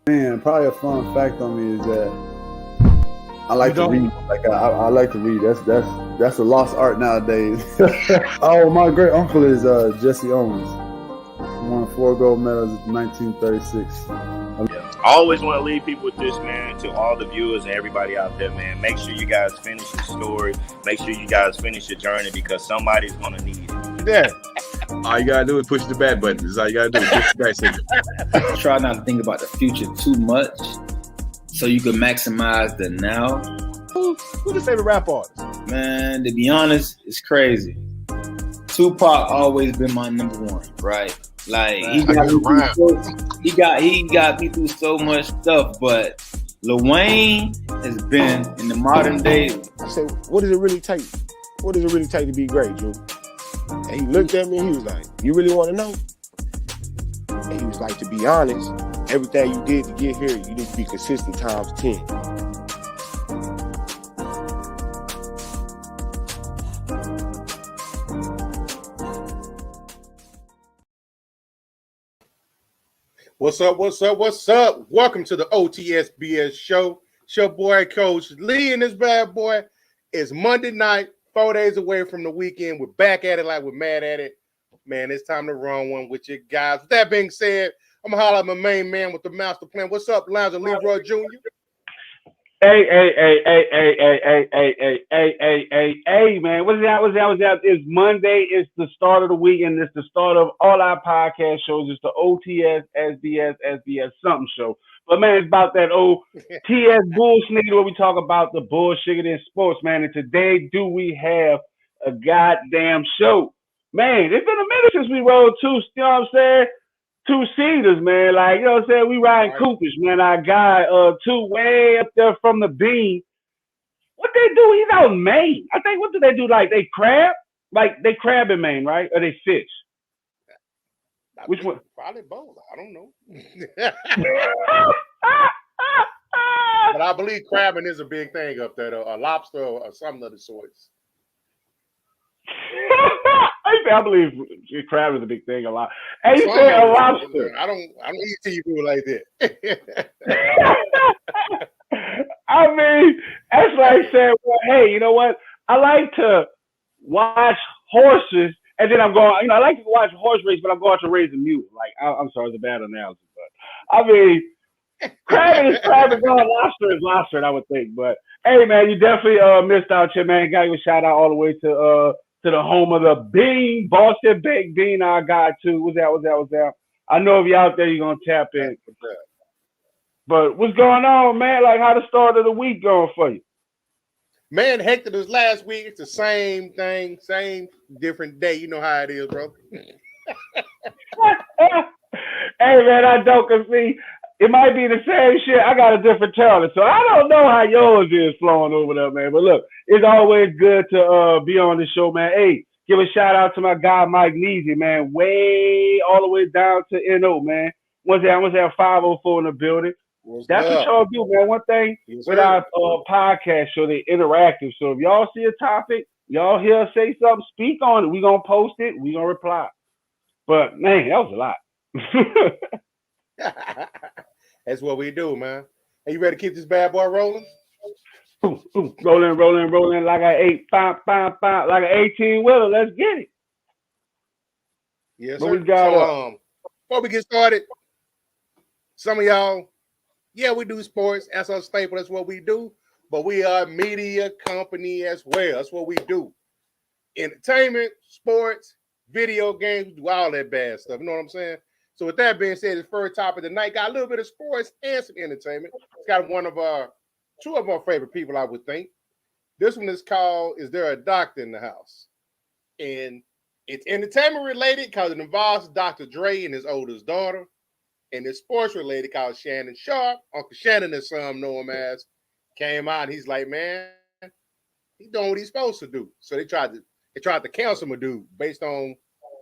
Man, probably a fun fact on me is that I like to read. Like I like to read. That's a lost art nowadays. Oh, my great uncle is Jesse Owens. He won 4 gold medals in 1936. I always want to leave people with this, man, to all the viewers and everybody out there, man. Make sure you guys finish your story. Make sure you guys finish your journey because somebody's going to need it. Yeah. All you got to do is push the back button. That's all you got to do. Push the back signal. Try not to think about the future too much so you can maximize the now. Who's your favorite rap artist? Man, to be honest, it's crazy. Tupac always been my number one, right? Like he got me through so much stuff, but Lil Wayne has been in the modern day. I said, what does it really take? What does it really take to be great, Drew? And he looked at me and he was like, you really want to know? And he was like, to be honest, everything you did to get here, you need to be consistent times 10. What's up? What's up? What's up? Welcome to the O.T.S.B.S Show. It's your boy, Coach Lee, and this bad boy. It's Monday night, 4 days away from the weekend. We're back at it like we're mad at it. Man, it's time to run one with you guys. With that being said, I'm going to holler at my main man with the master plan. What's up, Lonzo Leroy Jr.? Hey, man. What's that? It's Monday. It's the start of the week, and it's the start of all our podcast shows. It's the O.T.S.B.S something show. But, man, it's about that O.T.S. bullshit where we talk about the bullshit in sports, man. And today, do we have a goddamn show? Man, it's been a minute since we rode two, you know what I'm saying? Two-seaters, man. Like, you know what I'm saying? We riding Coopers, man. Our guy, two way up there from the beam. What they do? He's out in Maine. I think, what do they do? Like, they crab? Like, they crab in Maine, right? Or they fish? Which one? Probably both. I don't know. But I believe crabbing is a big thing up there, though. A lobster or something of the sorts. I believe crab is a big thing a lot. Hey, you said a lobster. I don't eat seafood like that. I mean, that's like saying, well, hey, you know what? I like to watch horses, and then I'm going, you know, I like to watch horse race, but I'm going to raise a mule. Like, I'm sorry, it's a bad analogy, but I mean, crab is crab, and lobster is lobster, I would think. But hey, man, you definitely missed out here, man. Got you a shout out all the way to the home of the bean, Boston baked bean. Our guy too. What's that? I know if you're out there, you're gonna tap in. But what's going on, man? Like, how the start of the week going for you? Man, hectic this last week. It's the same thing, same different day. You know how it is, bro. Hey, man, I don't see. It might be the same shit. I got a different talent, so I don't know how yours is flowing over there, man. But look, it's always good to be on the show, man. Hey, give a shout out to my guy Mike Neasy, man. Way all the way down to NO, man. What's that 504 in the building? That's what y'all do, man. One thing with our podcast show, they interactive. So if y'all see a topic, y'all hear us say something, speak on it. We gonna post it. We gonna reply. But man, that was a lot. That's what we do, man. Are you ready to keep this bad boy rolling? Rolling like an 18-wheeler. Let's get it. Yes, sir. So, before we get started, some of y'all, yeah, we do sports. That's our staple. That's what we do. But we are a media company as well. That's what we do. Entertainment, sports, video games, we do all that bad stuff. You know what I'm saying? So with that being said, the first topic of the night got a little bit of sports and some entertainment. It's got two of our favorite people, I would think. This one is called, Is There a Doctor in the House? And it's entertainment related because it involves Dr. Dre and his oldest daughter. And it's sports related called Shannon Sharp. Uncle Shannon, as some know him as, came out and he's like, man, he's doing what he's supposed to do. So they tried to cancel him a dude based on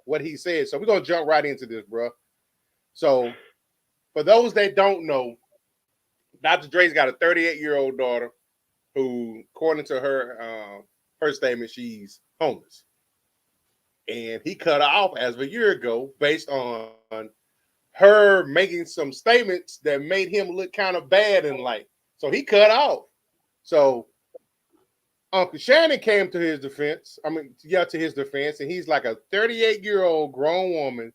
what he said. So we're going to jump right into this, bro. So, for those that don't know, Dr. Dre's got a 38-year-old daughter who, according to her statement, she's homeless. And he cut her off as of a year ago based on her making some statements that made him look kind of bad in life. So he cut off. So Uncle Shannon came to his defense. To his defense, and he's like a 38-year-old grown woman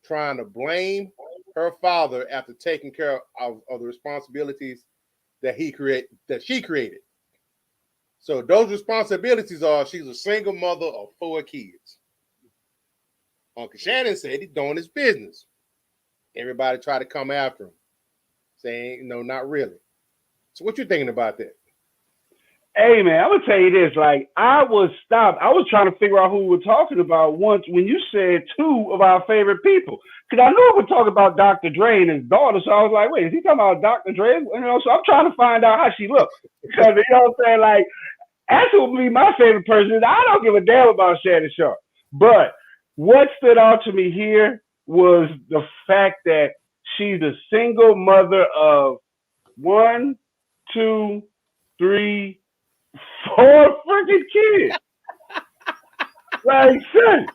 trying to blame her father after taking care of the responsibilities that she created. So those responsibilities are she's a single mother of 4 kids. Uncle Shannon said he's doing his business. Everybody tried to come after him, saying, no, not really. So what you thinking about that? Hey, man, I'm going to tell you this. Like, I was trying to figure out who we were talking about once when you said 2 of our favorite people. Because I knew we were talking about Dr. Dre and his daughter. So I was like, wait, is he talking about Dr. Dre? So I'm trying to find out how she looks. Because, you know what I'm saying? Like, absolutely my favorite person is I don't give a damn about Shannon Sharp. But what stood out to me here was the fact that she's a single mother of 1, 2, 3, 4 freaking kids. Like, son.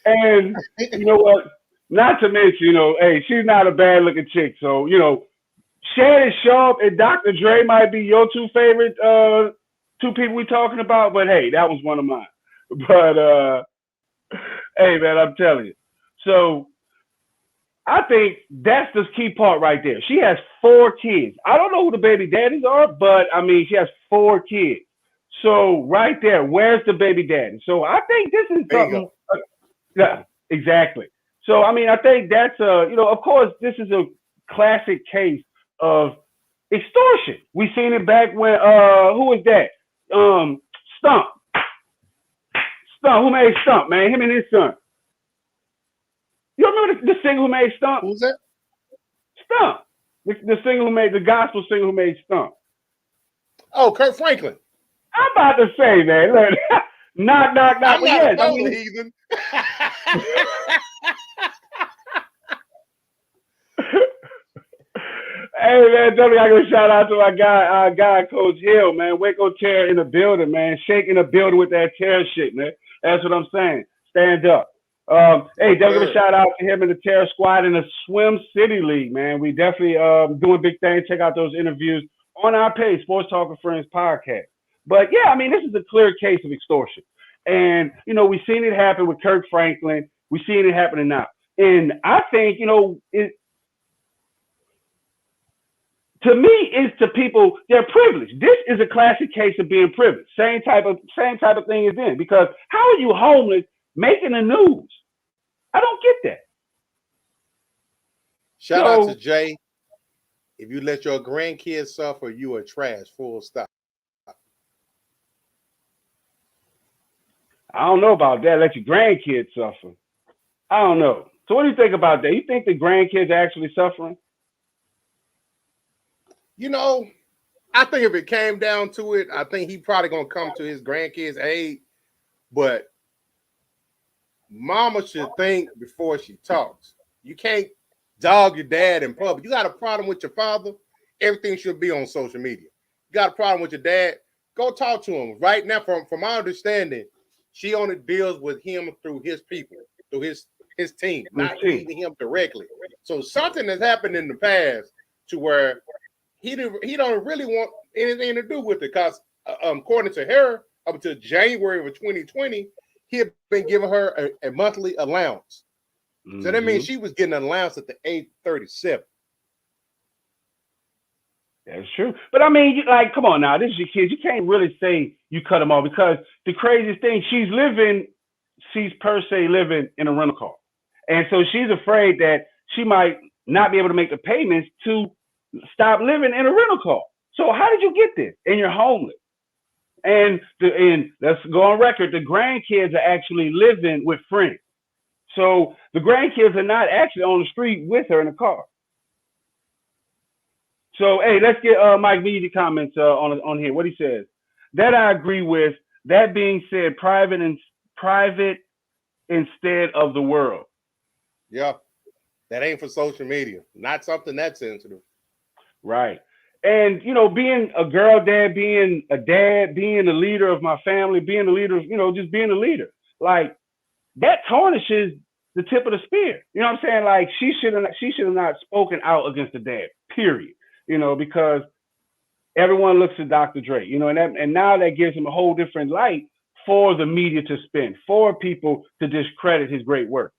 And you know what? Not to mention, hey, she's not a bad looking chick. So, Shannon Sharp and Dr. Dre might be your 2 favorite 2 people we talking about. But hey, that was one of mine. But hey, man, I'm telling you. So I think that's the key part right there. She has 4 kids. I don't know who the baby daddies are, but she has 4 kids. So right there, where's the baby daddy? So I think this is something. Yeah, exactly. So I think that's of course, this is a classic case of extortion. We seen it back when who was that? Stump. Who made Stump, man? Him and his son. You remember the singer who made Stump? Who's that? Stump. The singer who made the gospel singer who made Stump. Oh, Kurt Franklin. I'm about to say, man. Look, knock. I'm not a heathen. Hey, man, definitely I got to shout out to our guy, Coach Hill, man. Waco Terror in the building, man. Shaking the building with that terror shit, man. That's what I'm saying. Stand up. Hey, definitely a shout out to him and the Terror Squad in the Swim City League, man. We definitely doing big things. Check out those interviews on our page, Sports Talk with Friends podcast. But yeah, this is a clear case of extortion. And, we've seen it happen with Kirk Franklin. We've seen it happening now. And I think, to me, it's to people, they're privileged. This is a classic case of being privileged. Same type of thing as in. Because how are you homeless making the news? I don't get that. Shout out to Jay. If you let your grandkids suffer, you are trash. Full stop. I don't know about that. Let your grandkids suffer. I don't know. So what do you think about that? You think the grandkids are actually suffering? I think if it came down to it, I think he probably going to come to his grandkids' aid. But mama should think before she talks. You can't dog your dad in public. You got a problem with your father, everything should be on social media. You got a problem with your dad, go talk to him. Right now, from my understanding, she only deals with him through his people, through his team, not leading him directly. So something has happened in the past to where he don't really want anything to do with it, because according to her, up until January of 2020, he had been giving her a monthly allowance. Mm-hmm. So that means she was getting an allowance at the age 37. That's true. But come on now, this is your kids. You can't really say you cut them off, because the craziest thing, she's per se living in a rental car. And so she's afraid that she might not be able to make the payments to stop living in a rental car. So how did you get this? And you're homeless. And let's go on record, the grandkids are actually living with friends. So the grandkids are not actually on the street with her in the car. So, hey, let's get Mike Meady comments on here. What he says. That I agree with. That being said, private instead of the world. Yeah, that ain't for social media. Not something that sensitive. Right. And, being a girl dad, being a dad, being the leader of my family, being the leader of, just being a leader. Like, that tarnishes the tip of the spear. You know what I'm saying? Like she should have not spoken out against the dad. Period. You know, because everyone looks at Dr. Dre. You know, and now that gives him a whole different light for the media to spin, for people to discredit his great work.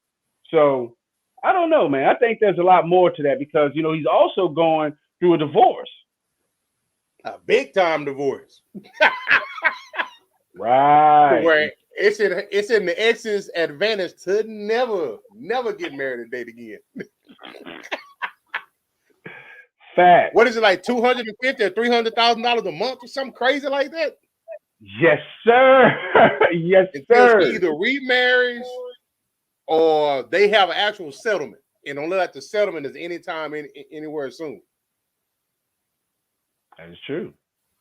So I don't know, man. I think there's a lot more to that because you know he's also going through a divorce. A big time divorce. Right. Where it's in the ex's advantage to never get married and date again. Fact. What is it like $250,000 or $300,000 a month or something crazy like that? Yes, sir. Yes, sir. She either remarries or they have an actual settlement. And don't look like the settlement is anytime, anywhere soon. That is true.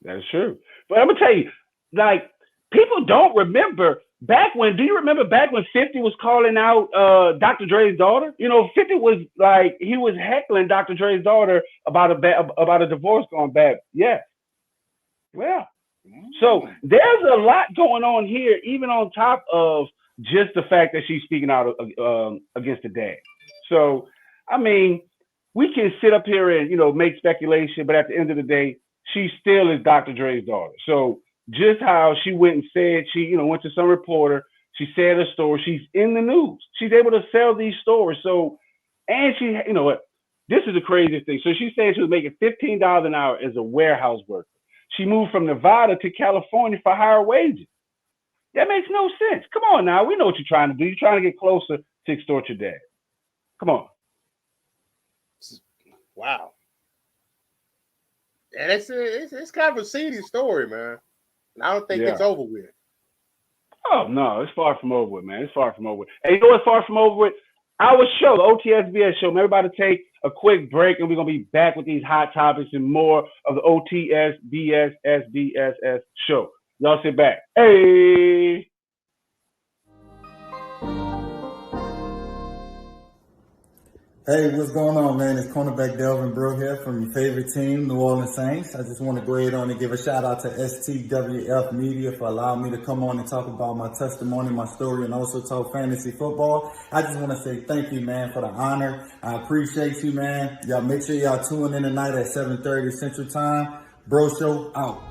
That is true. But I'm gonna tell you, like, people don't remember back when. Do you remember back when 50 was calling out Dr. Dre's daughter? You know, 50 was like he was heckling Dr. Dre's daughter about a divorce going bad. Yeah. Well, so there's a lot going on here, even on top of just the fact that she's speaking out against the dad. So, I mean, we can sit up here and, you know, make speculation, but at the end of the day, she still is Dr. Dre's daughter. So just how she went and said, she, you know, went to some reporter, she said her story, she's in the news. She's able to sell these stories. So, and she, you know what, this is the craziest thing. So she said she was making $15 an hour as a warehouse worker. She moved from Nevada to California for higher wages. That makes no sense. Come on now. We know what you're trying to do. You're trying to get closer to extort your dad. Come on. Wow. And it's kind of a seedy story, man. And I don't think it's over with. Oh, no. It's far from over with, man. It's far from over with. And you know what's far from over with? Our show, the O.T.S.B.S Show. Man, everybody take a quick break, and we're going to be back with these hot topics and more of the O.T.S.B.S Show. Y'all sit back. Hey! Hey, what's going on, man? It's cornerback Delvin Breaux here from your favorite team, New Orleans Saints. I just want to go ahead on and give a shout out to STWF Media for allowing me to come on and talk about my testimony, my story, and also talk fantasy football. I just want to say thank you, man, for the honor. I appreciate you, man. Y'all make sure y'all tune in tonight at 7:30 Central Time. Bro Show out.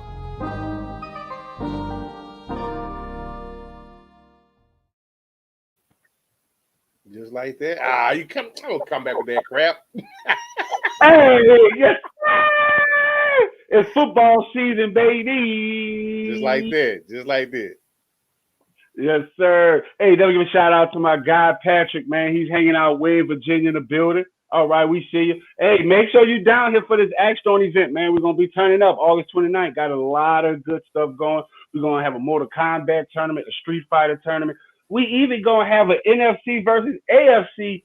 Just like that. You come. I don't come back with that crap. Hey, yes. It's football season, baby. Just like that. Just like that. Yes, sir. Hey, let me give a shout out to my guy Patrick, man. He's hanging out way in Virginia in the building. All right, we see you. Hey, make sure you're down here for this Axe Throwing event, man. We're gonna be turning up August 29th. Got a lot of good stuff going. We're gonna have a Mortal Kombat tournament, a Street Fighter tournament. We even gonna have an NFC versus AFC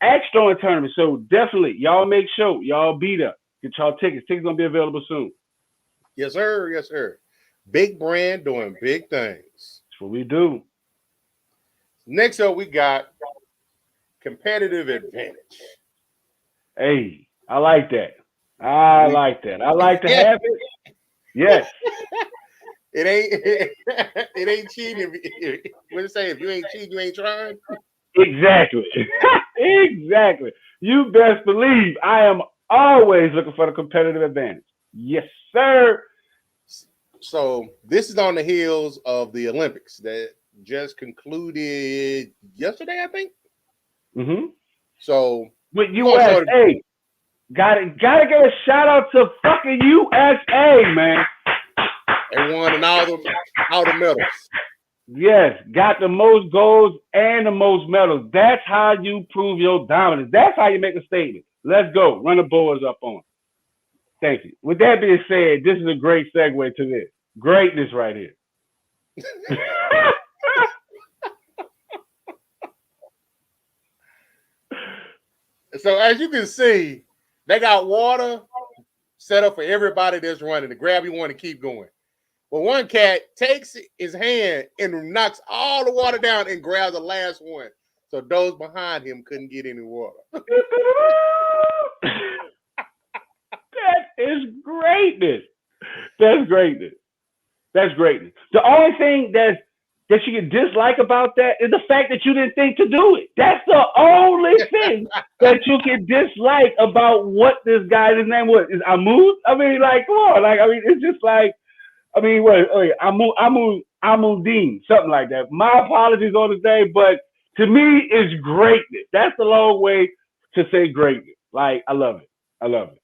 Axe Throwing tournament. So definitely, y'all make sure y'all be there. Get y'all tickets. Tickets gonna be available soon. Yes, sir. Yes, sir. Big brand doing big things. That's what we do. Next up, we got competitive advantage. Hey, I like that. I like that. I like to have it. Yes. It ain't cheating. What it say? If you ain't cheating, you ain't trying. Exactly. Exactly. You best believe I am always looking for the competitive advantage. Yes, sir. So this is on the heels of the Olympics that just concluded yesterday, I think. Mm-hmm. So with USA, gotta give a shout out to fucking USA, man. They won all the medals. Yes, got the most goals and the most medals. That's how you prove your dominance. That's how you make a statement. Let's go. Run the boards up on. Thank you. With that being said, this is a great segue to this. Greatness right here. So as you can see, they got water set up for everybody that's running to grab you one and keep going. But one cat takes his hand and knocks all the water down and grabs the last one. So those behind him couldn't get any water. That is greatness. That's greatness. That's greatness. The only thing that you can dislike about that is the fact that you didn't think to do it. That's the only thing that you can dislike about what this guy, his name was, is Amud? I mean, like, come on. Like, I mean, it's just like, I mean, what? Amudin, something like that. My apologies on the day, but to me, it's greatness. That's the long way to say greatness. Like, I love it. I love it.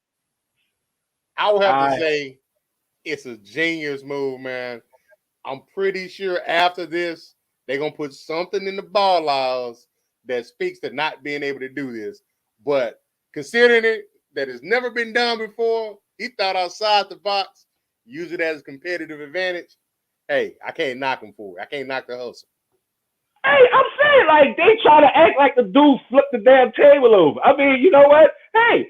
I would have to say it's a genius move, man. I'm pretty sure after this, they're going to put something in the bylaws that speaks to not being able to do this. But considering it, that it's never been done before, he thought outside the box, use it as a competitive advantage. Hey, I can't knock him for it. I can't knock the hustle. Hey, I'm saying, like, they try to act like the dude flipped the damn table over. I mean, you know what? Hey,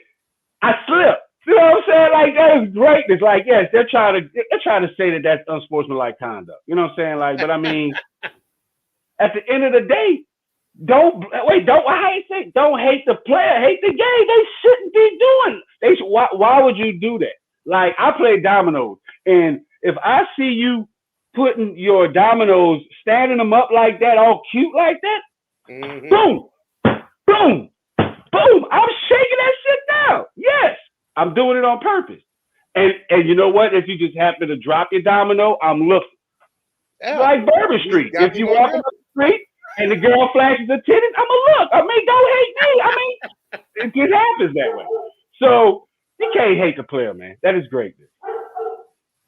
I slipped. You know what I'm saying? Like, that is greatness. Like, yes, they're trying to say that that's unsportsmanlike conduct. You know what I'm saying? Like, but I mean, at the end of the day, don't hate the player, hate the game. They shouldn't be doing it. Why would you do that? Like, I play dominoes, and if I see you putting your dominoes, standing them up like that, all cute like that, boom, boom, boom, I'm shaking that shit down. Yes, I'm doing it on purpose. And you know what? If you just happen to drop your domino, I'm looking. Yeah. Like Bourbon Street. If you walk up the street and the girl flashes the titties, I'm going to look. I mean, don't hate me. I mean, it just happens that way. So you can't hate the player, man. That is greatness.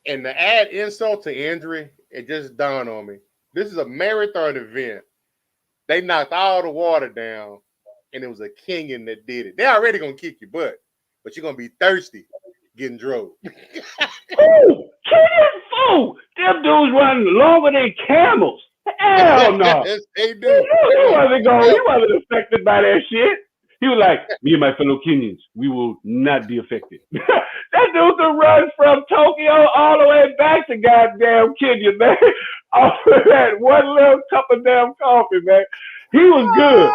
And to add insult to injury, it just dawned on me. This is a marathon event. They knocked all the water down, and it was a Kenyan that did it. They're already going to kick your butt, but you're going to be thirsty getting drove. Ooh, Kenyan fool! Them dudes run longer than camels. Hell no. Yes, they do. He wasn't affected by that shit. He was like, me and my fellow Kenyans, we will not be affected. That dude could run from Tokyo all the way back to goddamn Kenya, man. All of that one little cup of damn coffee, man. He was good.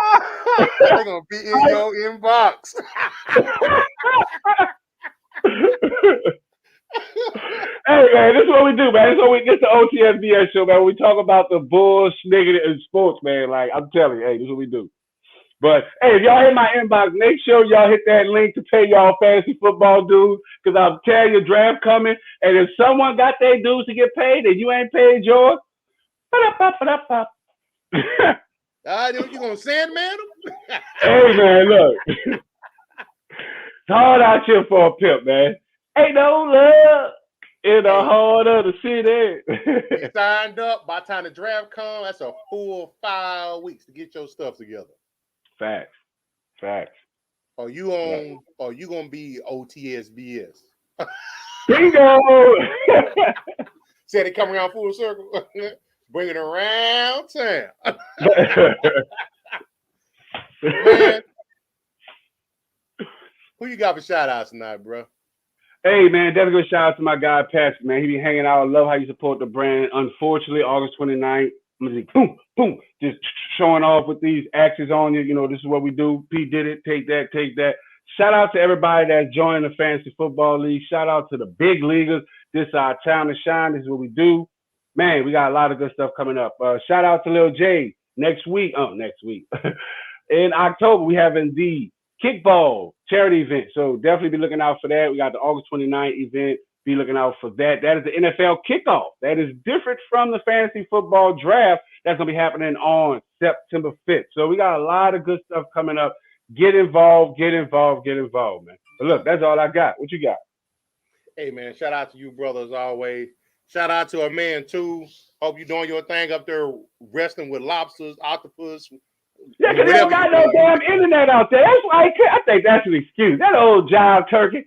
They're going to be in your inbox. Hey, man, this is what we do, man. This is the O.T.S.B.S Show, man. We talk about the bullshit in sports, man. Like, I'm telling you, hey, this is what we do. But, hey, if y'all hit my inbox, make sure y'all hit that link to pay y'all fantasy football dues, because I'm telling you, draft coming, and if someone got their dues to get paid and you ain't paid yours, you going to Sandman them? Hey, man, look. It's hard out here for a pimp, man. Ain't no love in the heart of the city. You signed up. By the time the draft comes, that's a full 5 weeks to get your stuff together. Facts. Are you gonna be O.T.S.B.S? Bingo! Said it come around full circle. Bring it around town. Man, who you got for shout outs tonight, bro? Hey, man, definitely good shout out to my guy, Patrick, man. He be hanging out. I love how you support the brand. Unfortunately, August 29th, I'm going to say, boom, boom, just showing off with these axes on you. You know, this is what we do. Pete did it. Take that. Shout out to everybody that's joining the Fantasy Football League. Shout out to the big leaguers. This is our time to shine. This is what we do. Man, we got a lot of good stuff coming up. Shout out to Lil J next week. In October, we having the kickball charity event. So definitely be looking out for that. We got the August 29th event. Be looking out for that. That is the NFL kickoff. That is different from the fantasy football draft. That's going to be happening on September 5th. So we got a lot of good stuff coming up. Get involved, man. But look, that's all I got. What you got? Hey, man, shout out to you, brother, as always. Shout out to our man, too. Hope you're doing your thing up there wrestling with lobsters, octopus. Yeah, because they don't got no damn internet out there. That's why I think that's an excuse. That old jive turkey.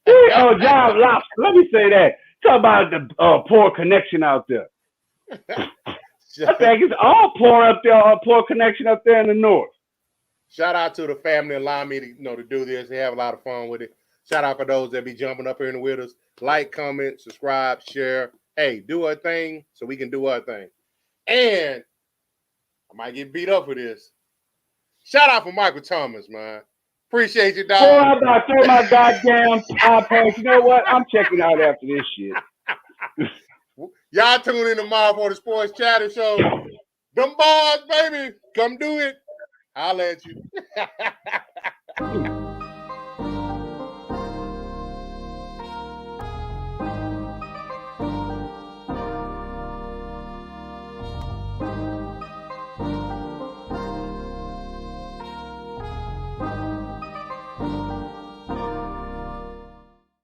Jive lobster. Let me say that. Talk about the poor connection out there. I think it's all poor up there, poor connection up there in the north. Shout out to the family allowing me to do this. They have a lot of fun with it. Shout out for those that be jumping up here in the with us. Like, comment, subscribe, share. Hey, do our thing so we can do our thing. And I might get beat up for this. Shout out for Michael Thomas, man. Appreciate you, dog. Boy, I'm about to throw my goddamn iPad. You know what? I'm checking out after this shit. Y'all tune in tomorrow for the Sports Chatter Show. Them bars, baby. Come do it. I'll let you.